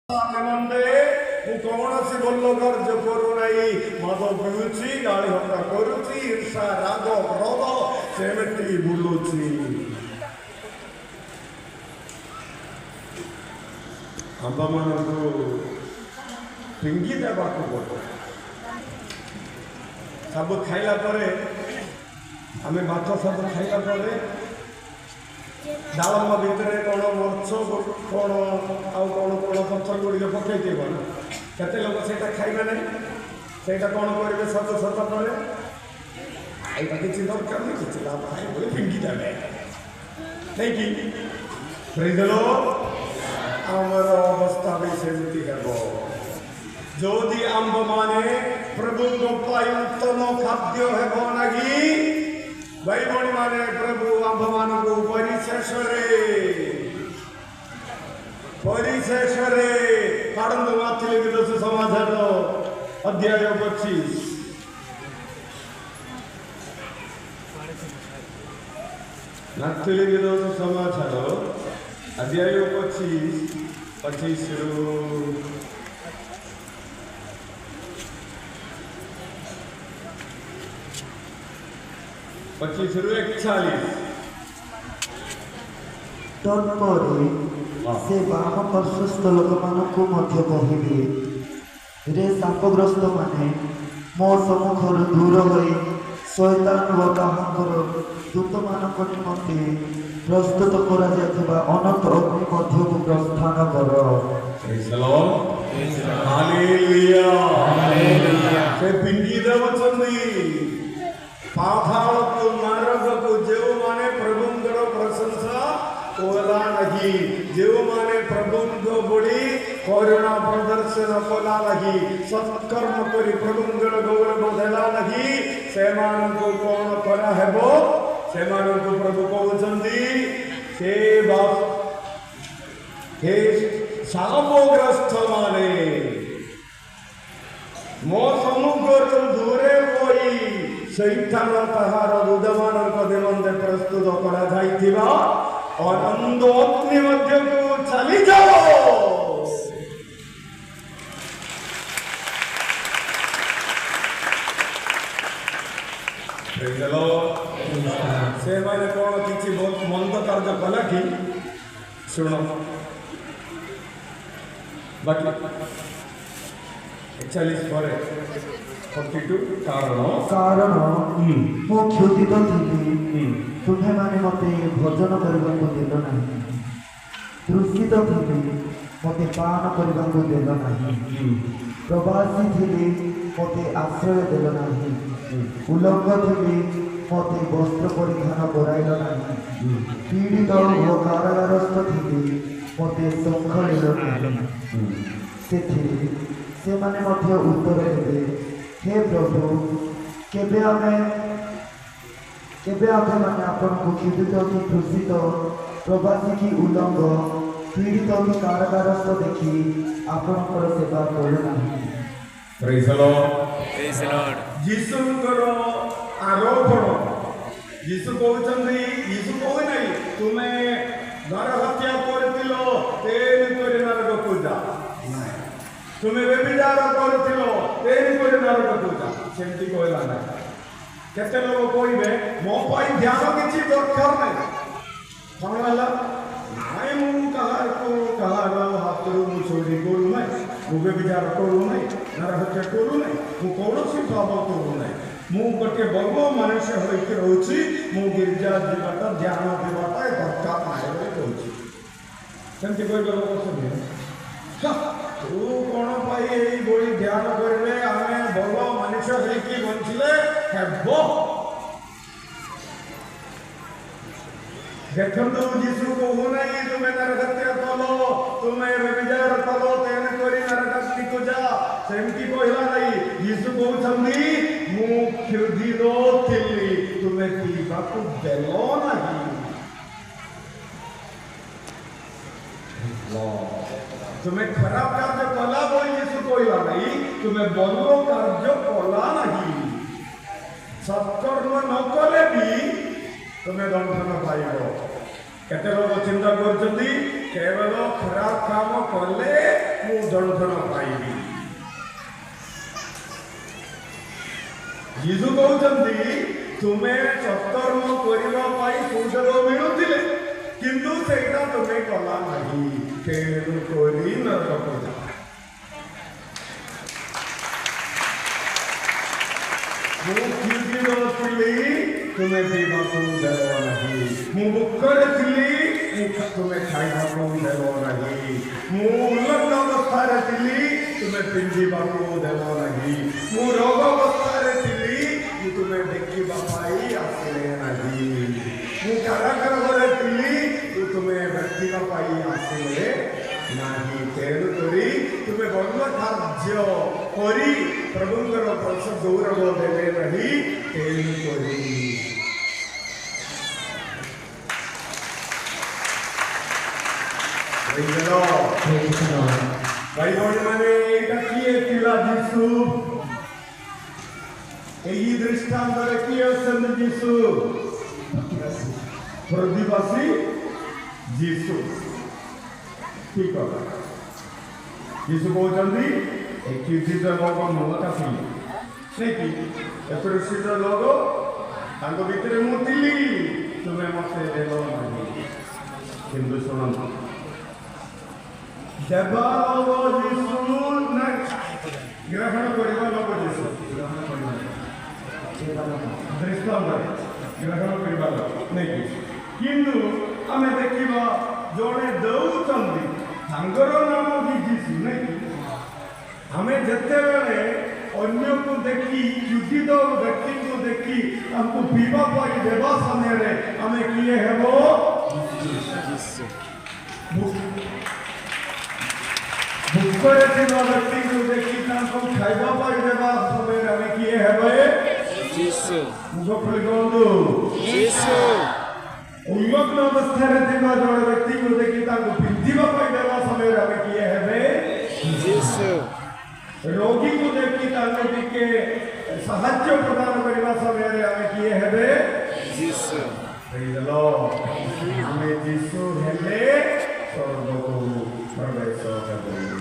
कौनसी गल्ल कार्य करूना मद पिऊँ गाड़ी हटा करुच्ची ईर्षा राग क्रोध सेमती बुलुची आंब मान फिंगी देवा पड़े सब खाइला आम माछ सब खाइला डालमा भितर कौन मर्च कौन आउ कौन कौन पत्थर गुड़िक पकई केते लोग से खाइबे ना से कौन करेंगे सत सत पर खाइबा किसी दरकार नहीं किसी लाभ बोले फिंगी देवे नहीं कि फ्रिजलो आमर अवस्था भी सेमती हेब जदि आंब माने प्रभु उत्तम खाद्य हेब लगी भाई भाई माने प्रभु आंब मान को परिशेष काड़ंद माथिली विदोष समाचार अध्याय 25 माथिली विदोष समाचार अध्याय 25 रू 41 तत्पर से बाम पार्श्वस्थ लोक मानक कहे रे शापग्रस्त माने मो सम्मुखर दूर हो शैतान व ताहांकर दूत मानक निमंते प्रस्तुत करा जायथिबा अनंत अग्नि मध्यକୁ प्रस्थान कर। Praise the Lord hallelujah hallelujah से पिंडी देवचंदी पाताल को नरक को जो माने प्रभुंकर प्रशंसा कोला नहीं जो माने प्रभुंको बड़ी करुणा प्रदर्शन कोला नहीं सत्कर्म करी प्रभुंकर गौरव देला नहीं से मान को कौन करा हेबो से मान को प्रभु कहउचंदी से बाप हे शापग्रस्त माने मो सम्मुख दूरे कोई शैतान ताहार दूतमानक निमंते प्रस्तुत करा जाइथिबा अनंत अग्नि मध्यକୁ चली जाओ। प्रेज द लॉर्ड से माने कौन किछि बहुत मंद कार्य कला कि सुनो बाकी 41 पर 42 कारण मो क्षुदित थी तुम्हें माने मते भोजन करने को देल नहीं तृषित थी मते पान करने को देल नहीं प्रवासी थी मते आश्रय देल नहीं उलंग थी मते वस्त्र परिधान कराइल नहीं पीड़ित और कारागारस्थ थी मते संखलिल नहीं से माने मध्य उत्तर देवे हे प्रभु केबे माने आपन को क्षुदित कि तृषित प्रवासी की उलंग पीड़ित कि कारागारस्थ देखी आपन सेवा करू नहीं। प्रेज द लॉर्ड यीशुंकर आरोपण यीशु कहउचंदी यीशु कहै नहीं तुमे घर हत्या करथिलो तेन करी नरक को जा तुम्हें व्यभिचार करथिलो तेन करी नरक को जा सेमती कहला ना केते लोग कहबे मो पई ध्यान किछि दरकार नै कोन वाला नाय मु कहार हाथरू मु चोरी करू नै मु व्यभिचार करू नै नरक हत्या करू नै मु कौनसी पाप करू नै मु गोटे बर्ग मनुष्य होइके रहउछि मु गिरजा जीवाटा ध्यान देवाटा दरकार नै बोली कहउछि सेमती कहबे लोग सब तू कौन पाई यही बड़ी ध्यान करेंगे आमे बड़ मनुष्य होइकी बंचिले हेबो देखंतु यीशु कहू नहीं तुम्हें नरक हत्या कलो तुम्हें व्यभिचार कलो तेन करी नरक को जा सेमती कहला नहीं यीशु कहउछंदी मु क्षुधित थिली तुम्हें पीबाकू देलो नहीं तुम्हें खराब कार्य कला बोली यीशु कहला नहीं तुम्हें भल कार्य कला नहीं सत्कर्म न कले भी तुम्हें दंडन पाइब केते लोग चिंता करछंती केवल खराब काम कले मु ସନ୍ଥନ ପାଇବି। ଯୀଶୁ କହୁଛନ୍ତି ତୁମେ ସତ୍କର୍ମ କରିବା ପାଇଁ ସୁଯୋଗ ମିଳୁଥିଲେ କିନ୍ତୁ ସେଇଟା ତୁମେ କଲା ନାହିଁ, ତେଣୁ କରି ନରକକୁ ଯାଅ। ମୁଁ କ୍ଷୁଧିର ଥିଲି ତୁମେ ପିଇବାକୁ ଦେବ ନାହିଁ, ମୁଁ ଭୋକରେ ଥିଲି ତୁମେ ଖାଇବାକୁ ଦେବ ନାହିଁ, ମୁଁ ଉଲ୍ଲଗ୍ନ ଅବସ୍ଥାରେ ଥିଲି ତୁମେ ପିନ୍ଧିବାକୁ ଦେବ ନାହିଁ, ମୁଁ ରୋଗ ଅବସ୍ଥାରେ ଥିଲି ତୁମେ ଦେଖିବା ପାଇଁ ଆସିଲେ ନାହିଁ, ମୁଁ କାରାଗାରରେ ଥିଲି ତୁମେ ଭେଟିବା ପାଇଁ ଆସିଲେ ନାହିଁ, ତେଣୁ କରି ତୁମେ ଭଲ କାର୍ଯ୍ୟ କରି ପ୍ରଭୁଙ୍କର ଗୌରବ ଦେଲେ ନାହିଁ, ତେଣୁ କରି ଭାଇ ଭଉଣୀମାନେ ଏଇଟା କିଏ ଥିଲା ଯୀଶୁ? ଏହି ଦୃଷ୍ଟାନ୍ତରେ କିଏ ଅଛନ୍ତି ଯୀଶୁ? ପ୍ରତିବାସୀ ଯୀଶୁ। ଠିକ କଥା। ଯୀଶୁ କହୁଛନ୍ତି କ୍ଷୁଧିତ ଲୋକ ମମତା ଥିଲି ନାଇଁ କି ଏକୃଷିତ ଲୋକ ତାଙ୍କ ଭିତରେ ମୁଁ ଥିଲି, ତୁମେ ମତେ ଦେବ ନାହିଁ। କିନ୍ତୁ ଶୁଣନ୍ତୁ ଦେବା ଲୋକ ଯୀଶୁ ନା ଗ୍ରହଣ କରିବା ଲୋକ ଯୀଶୁ? ଦୃଷ୍ଟାନ୍ତରେ ଗ୍ରହଣ କରିବା ଲୋକ ନାଇଁ କି? କିନ୍ତୁ ଆମେ ଦେଖିବା ଜଣେ ଦେଉଛନ୍ତି ତାଙ୍କର ନାମ ବି ଯୀଶୁ ନାଇଁ କି? ଆମେ ଯେତେବେଳେ ଅନ୍ୟକୁ ଦେଖି କ୍ଷୁଧିତ ବ୍ୟକ୍ତିଙ୍କୁ ଦେଖି ତାଙ୍କୁ ପିଇବା ପାଇଁ ଦେବା ସମୟରେ ଆମେ କିଏ ହେବ? ଭୋକରେ ଥିବା ବ୍ୟକ୍ତିଙ୍କୁ ଦେଖି ତାଙ୍କୁ ଖାଇବା ପାଇଁ ଦେବା ସମୟରେ ଆମେ କିଏ ହେବେ? ମୁଖ ଖୋଲି କୁହନ୍ତୁ ଉଲ୍ଲଗ୍ନ ଅବସ୍ଥାରେ ଥିବା ଜଣେ ବ୍ୟକ୍ତିଙ୍କୁ ଦେଖି ତାଙ୍କୁ ପିନ୍ଧିବା ପାଇଁ ଦେବା ସମୟରେ ଆମେ କିଏ ହେବେ? ରୋଗୀକୁ ଦେଖି ତାଙ୍କୁ ଟିକେ ସାହାଯ୍ୟ ପ୍ରଦାନ କରିବା ସମୟରେ ଆମେ କିଏ ହେବେ? ଆମେ ଯୀଶୁ ହେଲେ ସ୍ୱର୍ଗକୁ ପ୍ରବେଶ କରିବୁ।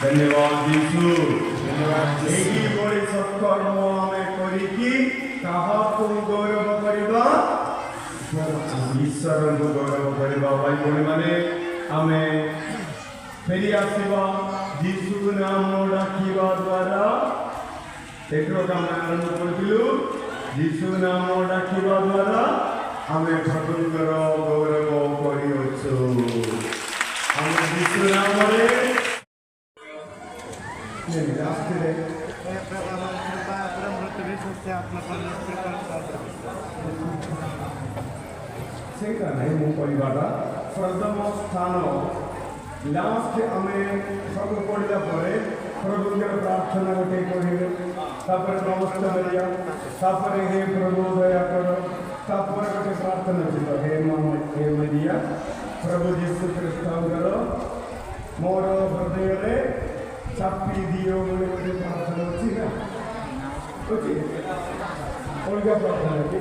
ଧନ୍ୟବାଦ ଯୀଶୁ। ଏହିଭଳି ସତ୍କର୍ମ ଆମେ କରିକି କାହାକୁ ଗୌରବ କରିବା? ଈଶ୍ୱରଙ୍କୁ ଗୌରବ କରିବା। ଭାଇ ଭଉଣୀମାନେ ଆମେ ଫେରି ଆସିବା ଯୀଶୁ ନାମ ଡାକିବା ଦ୍ୱାରା। ଏଥରକ ଆମେ ଆରମ୍ଭ କରିଥିଲୁ ଯୀଶୁ ନାମ ଡାକିବା ଦ୍ୱାରା ଆମେ ପ୍ରଭୁଙ୍କର ଗୌରବ କରିଅଛୁ। ଆମେ ଯୀଶୁ ନାମରେ ସେଇଟା ନାହିଁ ମୁଁ କହିବାଟା ପ୍ରଥମ ସ୍ଥାନ ଲାଷ୍ଟ ଆମେ ସବୁ ପଢ଼ିଲା ପରେ ପ୍ରଭୁଙ୍କର ପ୍ରାର୍ଥନା ଗୋଟେ କହିଲେ, ତାପରେ ନମସ୍ତେ କରିବା, ତାପରେ ହେ ପ୍ରଭୁ ଦୟା କର, ତାପରେ ଗୋଟେ ପ୍ରାର୍ଥନା ଥିବ ହେ ମରିଆ ପ୍ରଭୁ ଯୀଶୁ ଖ୍ରୀଷ୍ଟଙ୍କର ମୋର ହୃଦୟରେ ଚାପି ଦିଅ ବୋଲି ଗୋଟେ ପ୍ରାର୍ଥନା ଅଛି ନା? ଅଛି ଅଲଗା ପ୍ରାର୍ଥନା କି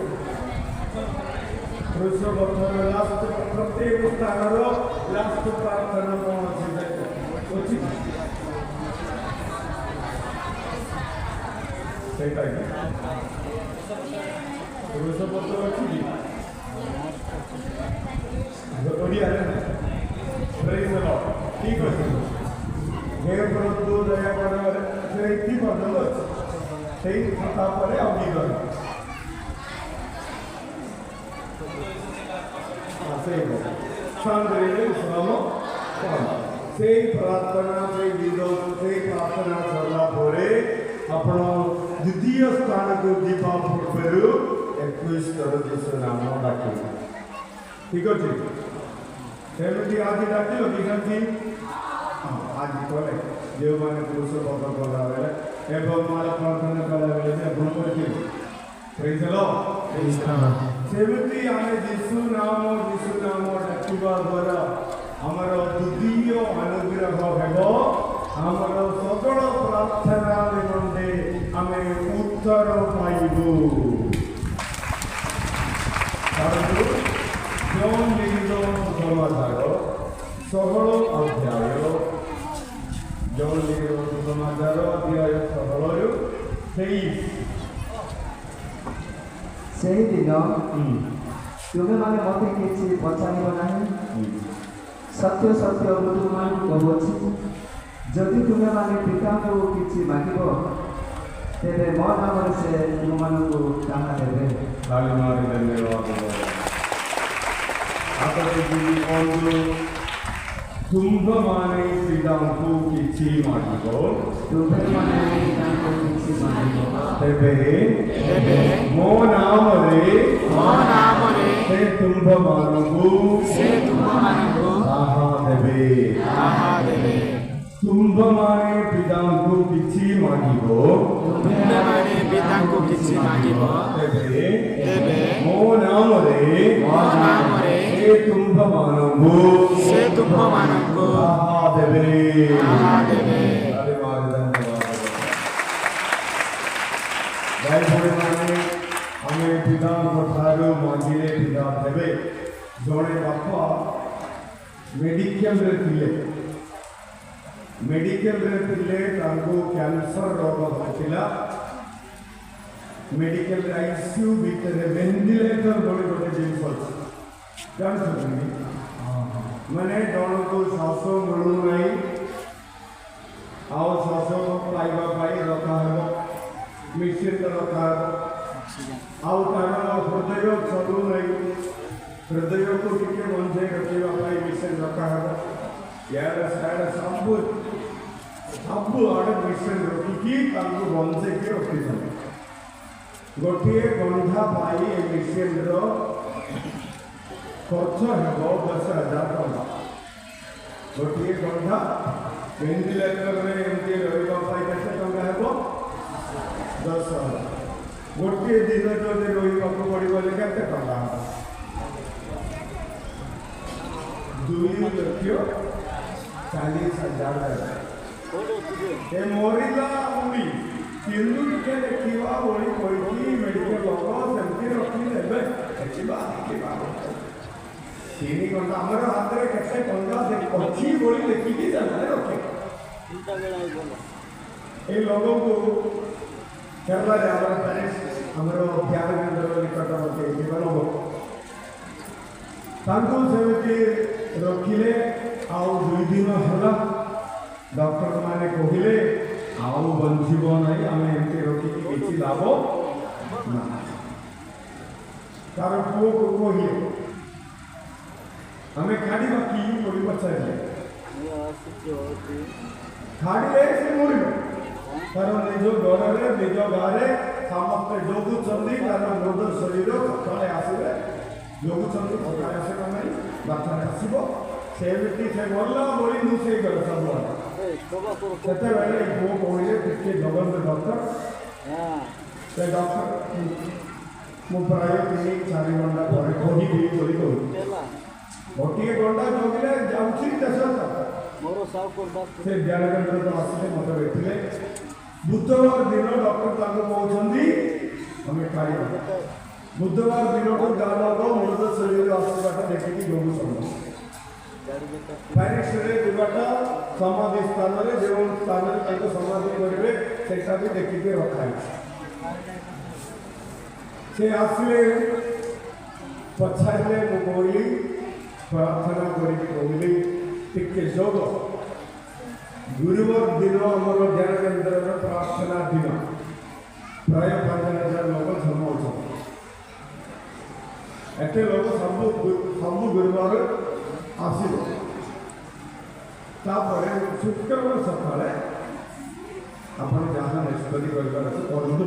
କୃଷ୍ଣପଥର ଲାଷ୍ଟ ପ୍ରତ୍ୟେକ ସ୍ଥାନର ଲାଷ୍ଟ ପ୍ରାର୍ଥନା କ'ଣ ଅଛି? ସେଇଟା କି କୃଷ୍ଣପତ୍ର ଅଛି କି ଓଡ଼ିଆରେ? ଠିକ ଅଛି। ହେ ପ୍ରଭୁ ଦୟା କର ସେଇଠି ପର୍ଯ୍ୟନ୍ତ ଅଛି, ସେଇ ତାପରେ ଆଉ କି କର ସେଇ ପ୍ରାର୍ଥନା ସେଇ ବିରୋଧ ସେଇ ପ୍ରାର୍ଥନା ସରିଲା ପରେ ଆପଣ ଦ୍ୱିତୀୟ ସ୍ଥାନକୁ ଯିବା ପୂର୍ବରୁ 21 ଥର ଯୀଶୁ ନାମ ଡାକିବେ। ଠିକ ଅଛି? ସେମିତି ଆଜି ଡାକିଲ କି ସେମିତି ଆଜି କଲେ ଯେଉଁମାନେ ପୁରୁଷ ପଦ କଲାବେଳେ ଏବଂ ମାଳ ପ୍ରାର୍ଥନା କଲାବେଳେ ଯେ ଆପଣ କରିଥିବେ ସେମିତି ଆମେ ଯୀଶୁ ନାମ ଡାକିବା ଦ୍ୱାରା ଆମର ଦ୍ୱିତୀୟ ଅନୁଗ୍ରହ ହେବ। ଆମର ସକଳ ପ୍ରାର୍ଥନା ନିମନ୍ତେ ଆମେ ଉତ୍ତର ପାଇବୁ। ଜନ୍ ଲିଖିତ ସମାଚାର ଷୋହଳ ଅଧ୍ୟାୟ ଜଣେ ସମାଚାର ଅଧ୍ୟାୟ 16-23। ସେହିଦିନ ତୁମେମାନେ ମୋତେ କିଛି ପଚାରିବ ନାହିଁ। ସତ୍ୟ ସତ୍ୟ ମୁଁ ତୁମମାନଙ୍କୁ କହୁଅଛି, ଯଦି ତୁମେମାନେ ପିତାଙ୍କୁ କିଛି ମାଗିବ, ତେବେ ମୋ ନାମରେ ସେ ତୁମମାନଙ୍କୁ ତାହା ଦେବେ। ତୁମ୍ଭମାନେ ପିତାଙ୍କୁ କିଛି ମାଗିବ, ତୁମେମାନେ ପିତାଙ୍କୁ କିଛି ମାଗିବ, ତେବେ ମୋ ନାମରେ ସେ ତୁମ୍ଭମାନଙ୍କୁ ତାହା ଦେବେ। ତୁମ୍ଭମାନେ ପିତାଙ୍କୁ କିଛି ମାଗିବ, ତେବେ ମୋ ନାମରେ ସେ ତୁମ୍ଭମାନଙ୍କୁ ତାହା ଦେବେ। ଭାଇ ଭଉଣୀମାନେ, ଆମେ ପିତାଙ୍କ ଠାରୁ ମାଗିଲେ ପିତା ଦେବେ। ଜଣେ ବାପା ମେଡିକାଲରେ ଥିଲେ, ତାଙ୍କୁ କ୍ୟାନ୍ସର ରୋଗ ହୋଇଥିଲା। ମେଡିକାଲରେ ଆଇସିୟୁ ଭିତରେ ଭେଣ୍ଟିଲେଟର ଭଳି ଗୋଟେ ଜିନିଷ ଅଛି, ଜାଣିଛନ୍ତି? ମାନେ ଜଣକୁ ଶ୍ୱାସ ମିଳୁନାହିଁ, ଆଉ ଶ୍ୱାସ ପାଇବା ପାଇଁ ରଖାହେବ, ମେସିନ୍ରେ ରଖାହେବ। ଆଉ ତାର ହୃଦୟ ଚଲୁନାହିଁ, ହୃଦୟକୁ ଟିକେ ବଞ୍ଚେଇ ରଖିବା ପାଇଁ ମେସିନ୍ ରଖାହେବ। ଇଆଡ଼େ ସିଆଡ଼େ ସବୁ ଆଡ଼େ ମେସିନ୍ ରଖିକି ତାଙ୍କୁ ବଞ୍ଚେଇକି ରଖିଛନ୍ତି। ଗୋଟିଏ ଗନ୍ଧା ପାଇଁ ଏ ମେସିନ୍ର ଖର୍ଚ୍ଚ ହେବ 10,000 ଟଙ୍କା। ଗୋଟିଏ ଗନ୍ଧା ଭେଣ୍ଟିଲେଟରରେ ଏମିତି ରହିବା ପାଇଁ କେତେ ଟଙ୍କା ହେବ? 10,000। ଗୋଟିଏ ଦିନ ଯଦି ରହିବାକୁ ପଡ଼ିବ ହେଲେ କେତେ ଟଙ୍କା ହେବ? 2,40,000। ଏ ମରିଲା ବୁଢ଼ୀ କିନ୍ତୁ ଟିକେ ଦେଖିବା ବଳି କହିକି ମେଡ଼ିକାଲ ଲୋକ ସେମିତି ରଖିଦେବେ। ଦେଖିବା 3 ଘଣ୍ଟା ଆମର ହାତରେ କେତେ ଟଙ୍କା ଅଛି ବଳି ଦେଖିକି ସେମାନେ ରଖେ। এই লোকକୁ କେରଳରେ ଆମର ପ୍ୟାରିସ୍ ଆମର ଧ୍ୟାନ କେନ୍ଦ୍ର ନିକଟବର୍ତ୍ତୀ ଥିବା ଲୋକ ତାଙ୍କୁ ସେମିତି ରଖିଲେ। ଆଉ 2 ଦିନ ହେଲା ଡକ୍ଟରମାନେ କହିଲେ ଆଉ ବଞ୍ଚିବ ନାହିଁ, ଆମେ ଏମିତି ରଖିକି କିଛି ଲାଭ ନାହିଁ। ତାର ପୁଅକୁ କହିଲେ ଆମେ କାଢ଼ିବା କି ବୋଲି ପଚାରିଲେ, ଛାଡ଼ିଲେ ସେ ମରିବ। ତାର ନିଜ ଘରରେ ନିଜ ଗାଁରେ ସମସ୍ତେ ଜଗୁଛନ୍ତି, ତାର ମୃତ ଶରୀର ସକାଳେ ଆସିବେ, ଜଗୁଛନ୍ତି ସକାଳେ ଆସିବ ନାହିଁ, ବାର୍ତ୍ତାରେ ଆସିବ। ସେମିତି ସେ ମରିଲା ବଳି ଲୁଚେଇ ଗଲେ ସବୁଆଡ଼େ। ସେତେବେଳେ ପୁଅ କହିଲେ ଟିକେ ଜଗନ୍ନାଥ ଡକ୍ଟର, ସେ ଡକ୍ଟର ମୁଁ ପ୍ରାୟ 3-4 ଘଣ୍ଟା ପରେ କହିବି ବୋଲି କହୁଛି। ଗୋଟିଏ ଘଣ୍ଟା ଜଗିଲେ ଯାଉଛି ଦେଶ। ସେ ଜ୍ଞାନ କେନ୍ଦ୍ର ଆସିଲେ ମୋତେ ଦେଖିଲେ। ବୁଧବାର ଦିନ ଡକ୍ଟର ତାଙ୍କୁ କହୁଛନ୍ତି ଆମେ ଖାଇବା। ବୁଧବାର ଦିନଠୁ ଗାଁ ଲୋକ ମୃତ ଶରୀର ଆସିବାଟା ଦେଖିକି ଜଗୁଛନ୍ତି। ପ୍ୟାରିସ୍ରେ ଯିବାଟା ସମାଧି ସ୍ଥାନରେ ଯେଉଁ ସ୍ଥାନରେ ତାଙ୍କୁ ସମାଧି କରିବେ ସେଇଟା ବି ଦେଖିକି ରଖାଯାଇଛି। ସେ ଆସିଲେ ପଚାରିଲେ, ମୁଁ କହିଲି ପ୍ରାର୍ଥନା କରିକି କହିଲି ଟିକେ ଯୋଗ। ଗୁରୁବାର ଦିନ ଆମର ଜ୍ଞାନ କେନ୍ଦ୍ରର ପ୍ରାର୍ଥନା ଦିନ ପ୍ରାୟ 5,000 ଲୋକ ଜନ୍ମ ହେଉଛନ୍ତି। ଏତେ ଲୋକ ସବୁ ଗୁରୁବାର ଆସିବ। ତାପରେ ଶୁକ୍ରବାର ସକାଳେ ଆପଣ ଯାହା ନିଷ୍ପତ୍ତି କରିବାର ଅଛି କରନ୍ତୁ,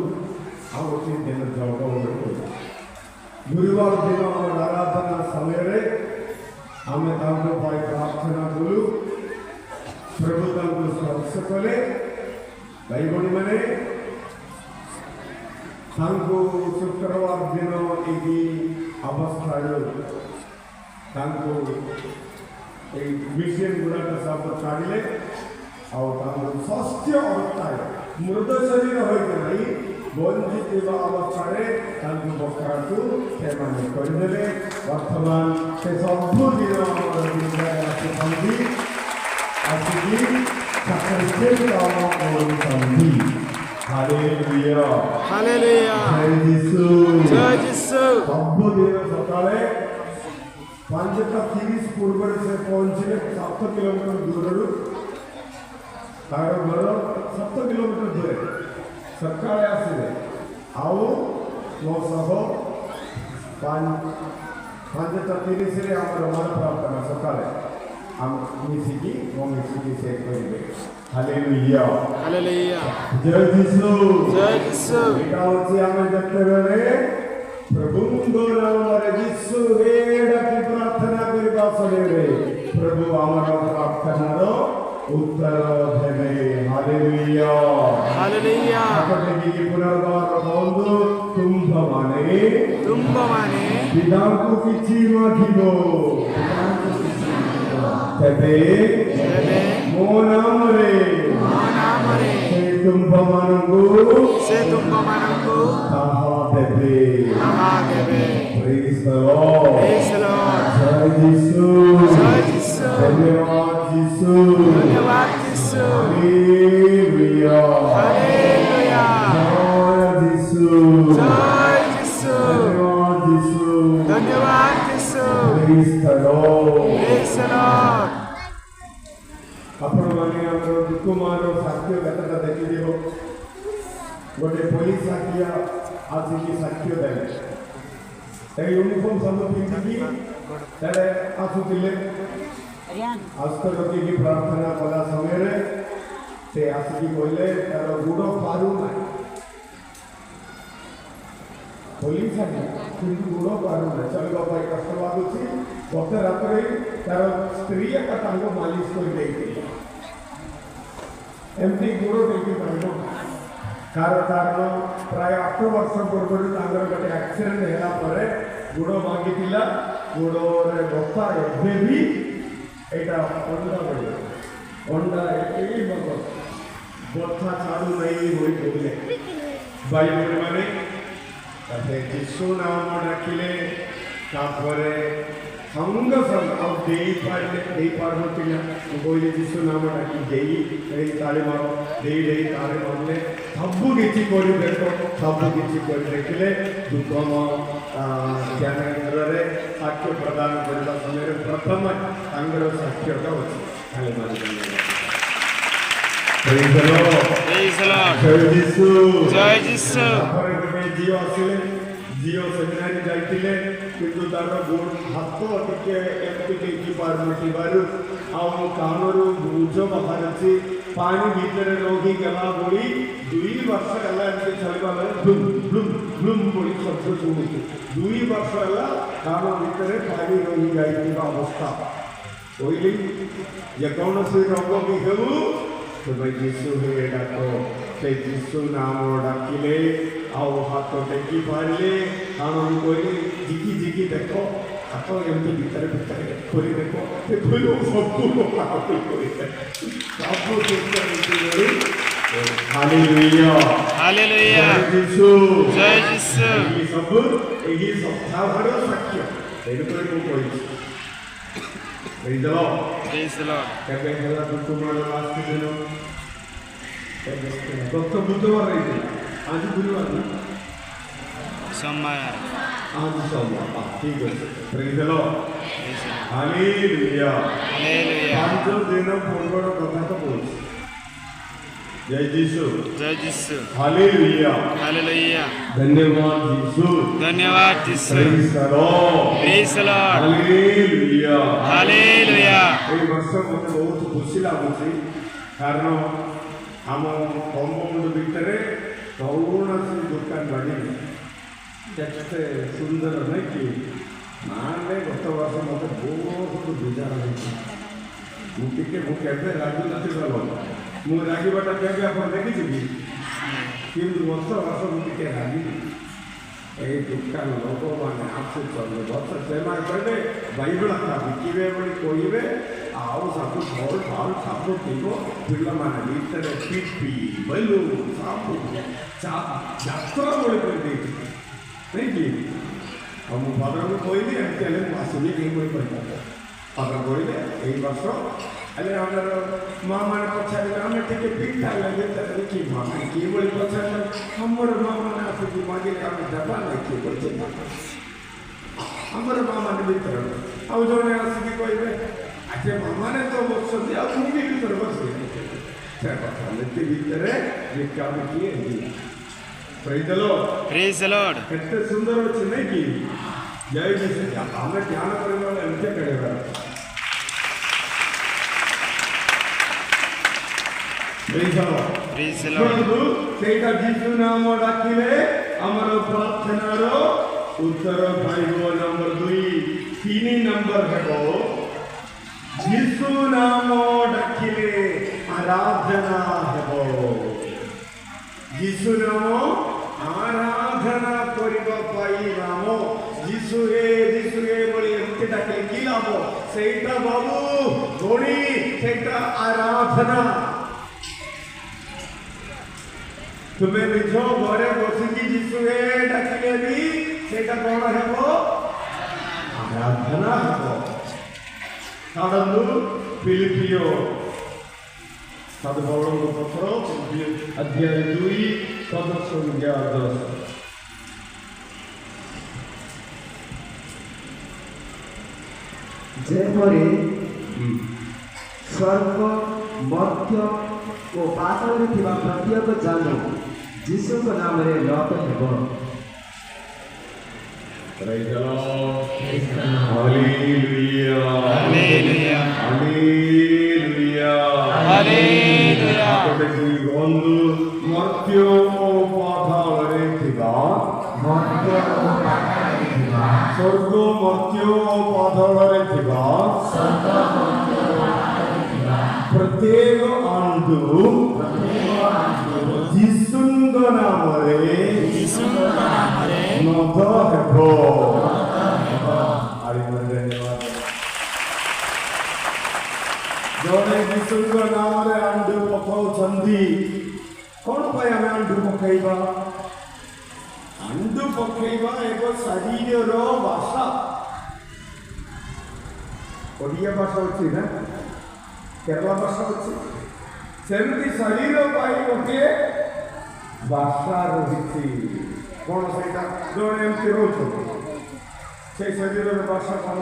ଆଉ ଗୋଟିଏ ଦିନ ଯୋଗ କରିବେ। ଗୁରୁବାର ଦିନ ଆମର ଆରାଧନା ସମୟରେ ଆମେ ତାଙ୍କ ପାଇଁ ପ୍ରାର୍ଥନା କଲୁ। ପ୍ରଭୁ ତାଙ୍କୁ ସ୍ପର୍ଶ କଲେ। ଭାଇ ଭଉଣୀମାନେ, ତାଙ୍କୁ ଶୁକ୍ରବାର ଦିନ ଏହି ଅବସ୍ଥାରୁ ତାଙ୍କୁ এই মেশিন গুড়াটা সব কাটলে ଆଉ ତାଙ୍କର ସ୍ୱାସ୍ଥ୍ୟ ଅବସ୍ଥାରେ ମୃତ ଶରୀର ହୋଇକି ନାହିଁ, ବଞ୍ଚିଥିବା ଅବସ୍ଥାରେ ତାଙ୍କୁ ବସ୍ତାକୁ ସେମାନେ କରିଦେଲେ। ବର୍ତ୍ତମାନ ସେ ସବୁଦିନ ଆମର ଆସିକି ସାକ୍ରିଫାଇସ୍ କାମ କରୁଛନ୍ତି। ହାଲେଲୁୟା ହାଲେଲୁୟା ଜୟ ଯୀଶୁ। ଜୟ ଯୀଶୁ। ସବୁଦିନ ସକାଳେ 5:30 ପୂର୍ବରୁ ସେ ପହଞ୍ଚିଲେ 7 କିଲୋମିଟର ଦୂରରୁ ତାର ଘର 7 କିଲୋମିଟର ଦୂରେ ସକାଳେ ଆସିଲେ ଆଉ ମୋ ସହ 5:30ରେ ଆମର ମନ ପ୍ରାର୍ଥନା ସକାଳେ ମିଶିକି ସେ କରିବେ। ହାଲେଲୁୟା ହାଲେଲୁୟା ଜୟ ଯୀଶୁ। ଜୟ ଯୀଶୁ। ଏଇଟା ହେଉଛି ଆମେ ଯେତେବେଳେ ପ୍ରଭୁଙ୍କ ନାମରେ ଯୀଶୁ ରେ ଡାକି ପ୍ରାର୍ଥନା କରିବା ସମୟରେ ପ୍ରଭୁ ଆମର ପ୍ରାର୍ଥନାର ଉତ୍ତର ଦେବେ। Hallelujah hallelujah. ହାତଟେକିକି ପୁନର୍ବାର କୁହନ୍ତୁ, ତୁମ୍ଭମାନେ ପିତାଙ୍କୁ କିଛି ମାଗିବ ତେବେ ମୋ ନାମରେ ସେ ତୁମ୍ଭମାନଙ୍କୁ ତାହା ଦେବେ। Praise the Lord. Praise the Lord. ଜୟ ଯୀଶୁ। ଜୟ ଯୀଶୁ। ଧନ୍ୟବାଦ ଯୀଶୁ। ଧନ୍ୟବାଦ ଯୀଶୁ। ହାଲେଲୁୟା ହାଲେଲୁୟା ଜୟ ଯୀଶୁ। ଜୟ ଯୀଶୁ। ଧନ୍ୟବାଦ ଯୀଶୁ। ଧନ୍ୟବାଦ ଯୀଶୁ। Praise the Lord. Praise the Lord. ଆପଣମାନେ ଆମର ଦୁଃଖମାନ ସାକ୍ଷ୍ୟ କେତେଟା ଦେଖିଯିବ। ଗୋଟେ ପୋଲିସ ସାକ୍ଷୀ ଆସିକି ସାକ୍ଷ୍ୟ ଦେଲେ। ଏ ୟୁନିଫର୍ମ ସବୁ ପିନ୍ଧିକି ତାରେ ଆସୁଥିଲେ। ଆସ୍ତ ରଖିକି ପ୍ରାର୍ଥନା କଲା ସମୟରେ ସେ ଆସିକି କହିଲେ ତାର ଗୋଡ଼ ପାରୁନାହିଁ। ପୋଲିସ କିନ୍ତୁ ଗୋଡ଼ ପାରୁନାହିଁ, ଚାଲିବା ପାଇଁ କଷ୍ଟ ଲାଗୁଛି। ଗତ ରାତିରେ ତାର ସ୍ତ୍ରୀ ଏକା ତାଙ୍କୁ ମାଲିସ କରିଦେଇଥିଲେ। ଏମିତି ଗୋଡ଼ ଟେକି ପାରିବ କାରଣ ପ୍ରାୟ 8 ବର୍ଷ ପୂର୍ବରୁ ତାଙ୍କର ଗୋଟେ ଆକ୍ସିଡେଣ୍ଟ ହେଲା ପରେ ଗୋଡ଼ ଭାଙ୍ଗିଥିଲା। ଗୋଡ଼ରେ ବଥା ଏବେ ବି ଏଇଟା ଅଣ୍ଡା ଏଇ ବଥା ଛାଡ଼ୁ ନାହିଁ ହୋଇ କହିଲେ ଭାଇ ଭଉଣୀମାନେ। ତାପରେ ଯୀଶୁ ନାମ ଡାକିଲେ ତାପରେ ସଙ୍ଗେ ସଙ୍ଗେ ଆଉ ଦେଇପାରୁନଥିଲା। ମୁଁ କହିଲି ଯୀଶୁ ନାମ ଡାକି ଦେଇ ତାଳି ମାର ଦେଇ ତାଳି ମାରିଲେ ସବୁ କିଛି କରି ଦେଖ। ସବୁ କିଛି କରି ଦେଖିଲେ ଦୁଃଖମ ଜ୍ଞାନେନ୍ଦ୍ରରେ ସାକ୍ଷ୍ୟ ପ୍ରଦାନ କରିବା ସମୟରେ ପ୍ରଥମ ତାଙ୍କର ସାକ୍ଷ୍ୟଟା ଅଛି। ତାଳି ମାରି Praise the Lord. Praise the Lord. ଜୟ ଯୀଶୁ। ଜୟ ଯୀଶୁ। ତାପରେ ଗୋଟେ ଝିଅ ଆସିଲେ। ଝିଅ ସେମିନାରୀ ଯାଇଥିଲେ କିନ୍ତୁ ତାର ହାତ ଟିକେ ଏମିତି ଟେକି ପାରୁନଥିବାରୁ ଆଉ କାନରୁ ବୁଝ ବାହାରୁଛି। ପାଣି ଭିତରେ ରହିଗଲା ଭଳି 2 ବର୍ଷ ହେଲା ଏମିତି ଚାଲିବା ବେଳେ ବ୍ଲୁମ୍ ବ୍ଲୁମ୍ ବ୍ଲୁମ୍ ଭଳି ଶବ୍ଦ ଶୁଣୁଛି। 2 ବର୍ଷ ହେଲା କାନ ଭିତରେ ପାଣି ରହିଯାଇଥିବା ଅବସ୍ଥା। କହିଲି ଯେକୌଣସି ରୋଗ ବି ହେଉ ତେବେ ଯୀଶୁ ହେ ଡାକ। ସେ ଯୀଶୁ ନାମ ଡାକିଲେ ଆଉ ହାତ ଟେକି ପାରିଲେ। କାରଣ କହିଲେ ଜିକି ଦେଖ, ହାତ ଏମିତି ଭିତରେ ଖୋଲି ଦେଖ। ସେ ଖୋଲି ସବୁ କରିଲେ ସବୁ ହାଲେଲୁୟା ହାଲେଲୁୟା ଯୀଶୁ। ଜୟ ଯୀଶୁ। ଏହି ସବୁ ଏହି ସପ୍ତାହର ସାକ୍ଷ୍ୟ ତେଣୁକରି ମୁଁ କହିଛି। Praise the Lord. Praise the Lord. କେବେ ହେଲା ତୁମର ଲାଷ୍ଟ ଦିନ ଗତ ବୁଧବାର ହେଇଥିଲା। ଆଜି ଗୁରୁବାର ନା ସମୟ ଆଜି ସୋମବାର। ଠିକ ଅଛି। Praise the Lord. Hallelujah. Hallelujah 5 ଦିନ ପୂର୍ବର କଥା ତ କହୁଛି। ଜୟ ଯୀଶୁ। ଜୟ ଯୀଶୁ। ହାଲେଲୁୟା। ହାଲେଲୁୟା ଧନ୍ୟବାଦ ଯୀଶୁ। ଧନ୍ୟବାଦ ଯୀଶୁ। Praise the Lord. Praise the Lord. Hallelujah. Hallelujah ଏହି ବର୍ଷ ମୋତେ ବହୁତ ଖୁସି ଲାଗୁଛି କାରଣ ଆମ କମ୍ପାଉଣ୍ଡ ଭିତରେ କୌଣସି ଦୋକାନ ବାଡ଼ି କେତେ ସୁନ୍ଦର ନାହିଁ କି। ମାନେ ଗତ ବର୍ଷ ମୋତେ ବହୁତ ବିଜାର ହେଇଛି। ମୁଁ କେବେ ରାଗୁନଥିବା ଲୋକ। ମୁଁ ରାଗିବାଟା କେବେ ଆପଣ ଦେଖିଛି କି? କିନ୍ତୁ ବର୍ଷ ମୁଁ ଟିକେ ରାଗିବି। এই দোকান ଲୋକମାନେ ଆସୁଛନ୍ତି ବର୍ଷ ସେମାନେ କହିବେ ବାଇବେଳ ବିକିବେ ବୋଲି କହିବେ। ଆଉ ସବୁ ଢୋଲ ଢାଲ ସବୁ ଥିବ। ପିଲାମାନେ ଭିତରେ ପିପି ବେଲୁନ ସବୁ ଯାତ୍ରା ଭଳି କରିଦେଇଥିଲେ ନାଇଁ କି। ଆଉ ମୁଁ ଫାଦରଙ୍କୁ କହିଲି ଏମିତି ହେଲେ ମୁଁ ଆସିବି କେହି କହିପାରିବ ତାପରେ କହିଲେ ଏଇ ବର୍ଷ ହେଲେ ଆମର ମା ମାନେ ପଚାରିଲେ ଆମେ ଟିକେ ପିଠା ଲାଗେ ତାପରେ କି ମା ମାନେ କିଏ ବୋଲି ପଚାରିଲେ ଆମର ମା ମାନେ ଆସିକି ମାଗିଲେ ଆମେ ଦେବା ନାହିଁ କିଏ କରୁଛେ ଆମର ମା ମାନେ ଭିତରେ ଆଉ ଜଣେ ଆସିକି କହିବେ ଆଜି ମା ମାନେ ତ ବସୁଛନ୍ତି ଆଉ ମୁଁ ବି ଭିତରେ ବସିବି ସେ କଥା ଏତେ ଭିତରେ ଯେ କାମ କିଏ Praise the Lord. Praise the Lord. କେତେ ସୁନ୍ଦର ଅଛି ନାଇଁ କି ଜୟ ଯୀଶୁ ଆମେ ଧ୍ୟାନ କରିବା ଏମିତି କରିବା Praise the Lord. Praise the Lord. ସେଇଟା ଯୀଶୁ ନାମ ଡାକିଲେ ଆମର ପ୍ରାର୍ଥନାର ଉତ୍ତର ପାଇବ ନମ୍ବର 2 3 ନମ୍ବର ହେବ ଯୀଶୁ ନାମ ଡାକିଲେ ଆରାଧନା ହେବ ଯୀଶୁ ନାମ ଆରାଧନା କରିବା ପାଇଁ ନାମ ଯୀଶୁ ହେ ବୋଲି ଏମିତି ଡାକିଲେ କି ଲାଭ ସେଇଟା ବାବୁ ଧୋଣି ସେଇଟା ଆରାଧନା ତୁମେ ନିଜ ଘରେ ବସିକି ଯୀଶୁ ହେ ଡାକିଲେ ବି ସେଇଟା କ'ଣ ହେବ ଆରାଧନା ହେବ ଛାଡ଼ନ୍ତୁ ଫିଲିପିଓ ସାଧୁ ବାବୁଙ୍କ ପତ୍ର ଅଧ୍ୟାୟ 2 ସଦସ୍ୟ 10 ଯେପରି ସ୍ୱର୍ଗ ମଧ୍ୟ ଓ ପାତାଳରେ ଥିବା ପ୍ରତ୍ୟେକ ଯାନ ଯୀଶୁଙ୍କ ନାମରେ ଲତ ହେବ Praise the Lord. Hallelujah. Hallelujah. Hallelujah. Hallelujah. ಒಂದು ಮರ್ತ್ಯೋ ಪಾತಾಳರೆ ଥିବା ସ୍ୱର୍ଗ ମର୍ତ୍ତ୍ୟ ପାତାଳରେ ଥିବା ପ୍ରତ୍ୟେକ ଆଣ୍ଡୁ ଯୀଶୁଙ୍କ ନାମରେ ନଦ ହେବ ଜଣେ ଯୀଶୁଙ୍କ ନାମରେ ଆଣ୍ଡୁ ପକାଉଛନ୍ତି କ'ଣ ପାଇଁ ଆମେ ଆଣ୍ଡୁ ପକାଇବା ଆଣ୍ଡୁ ପକାଇବା ଏକ ଶରୀରର ଭାଷା ଓଡ଼ିଆ ଭାଷା ଅଛି ନା କେରଳ ଭାଷା ଅଛି ସେମିତି ଶରୀର ପାଇଁ ଗୋଟିଏ ଭାଷା ରହିଛି କ'ଣ ସେଇଟା ଜଣେ ଏମିତି ରହୁଛନ୍ତି ସେ ଶରୀରର ଭାଷା କ'ଣ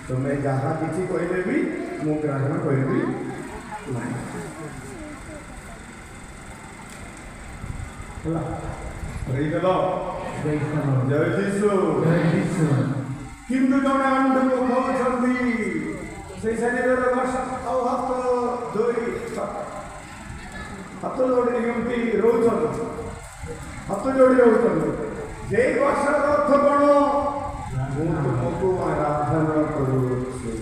ତୁମେ ଯାହା କିଛି କହିଲେ ବି ମୁଁ ଗ୍ରହଣ କରିବି ନାହିଁ ହେଲା Praise the Lord. ଜୟ ଯୀଶୁ କିନ୍ତୁ ଜଣେ ଆଣ୍ଡୁ ପକାଉଛନ୍ତି ସେଇ ଶରୀରର ଭାଷା ଆଉ ହାତ ଯୋଡ଼ି ଏମିତି ରହୁଛନ୍ତି ହାତ ଯୋଡ଼ି ରହୁଛନ୍ତି ସେଇ ଭାଷାର ଅର୍ଥ କ'ଣ ମୁଁ ତୁମକୁ ଆରାଧନା କରୁଛି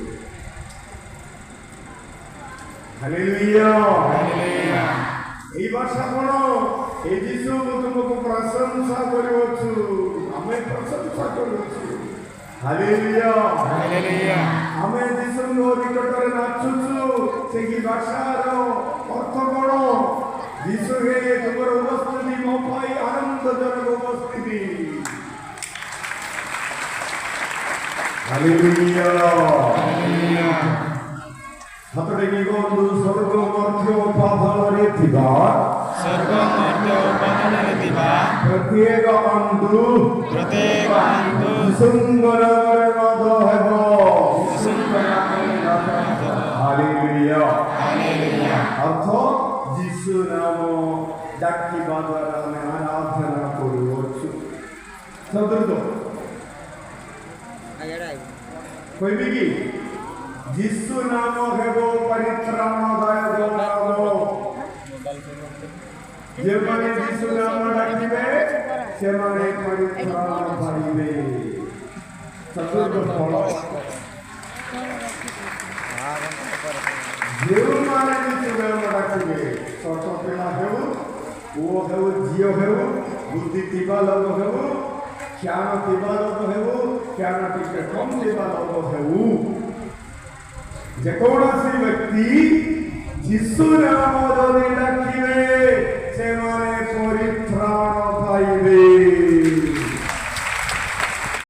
ହାଲେଲୁୟା এই ভাষা কোন এই যিশু তোমাকে প্রশংসা করিবছু আমি প্রশংসা করুছি হালেলুয়া Hallelujah. আমি যিশুଙ୍କ নিকটরে নাচুছু সেই ভাষার অর্থ কোন যিশু হে তোমার উপস্থিতি ମୋ ପାଇଁ ଆନନ୍ଦଜନକ ଉପସ୍ଥିତି ହାଲେଲୁୟା ହାତରେ କି ଗନ୍ଧୁ ସ୍ୱର୍ଗ ମଧ୍ୟ ପାତାଳରେ ଥିବା ପ୍ରତ୍ୟେକ ଆଣ୍ଡୁ ଯୀଶୁଙ୍କ ନାମରେ ନଦ ହେବ ହାଲେଲୁୟା ଅର୍ଥ ଯୀଶୁ ନାମ ଡାକିବା ଦ୍ୱାରା ଆମେ ଆରାଧନା କରୁଅଛୁ ଚତୁର୍ଥ କହିବି କି ଯୀଶୁ ନାମ ହେବ ପରିତ୍ରାଣଦାୟକ ନାମ ଯେଉଁମାନେ ଯୀଶୁ ନାମ ଡାକିବେ ସେମାନେ ପରିତ୍ରାଣ ପାଇବେ ଚତୁର୍ଥ ଫଳ ଯେଉଁମାନେ ଯୀଶୁ ନାମ ଡାକିବେ ଛୋଟ ପିଲା ହେଉ ପୁଅ ହେଉ ଝିଅ ହେଉ ବୁଦ୍ଧି ଥିବା ଲୋକ ହେଉ ଜ୍ଞାନ ଥିବା ଲୋକ ହେଉ ଜ୍ଞାନ ଟିକେ କମ୍ ଥିବା ଲୋକ ହେଉ ଯେକୌଣସି ବ୍ୟକ୍ତି ଯୀଶୁ ନାମ ଯଦି ଡାକିବେ ସେମାନେ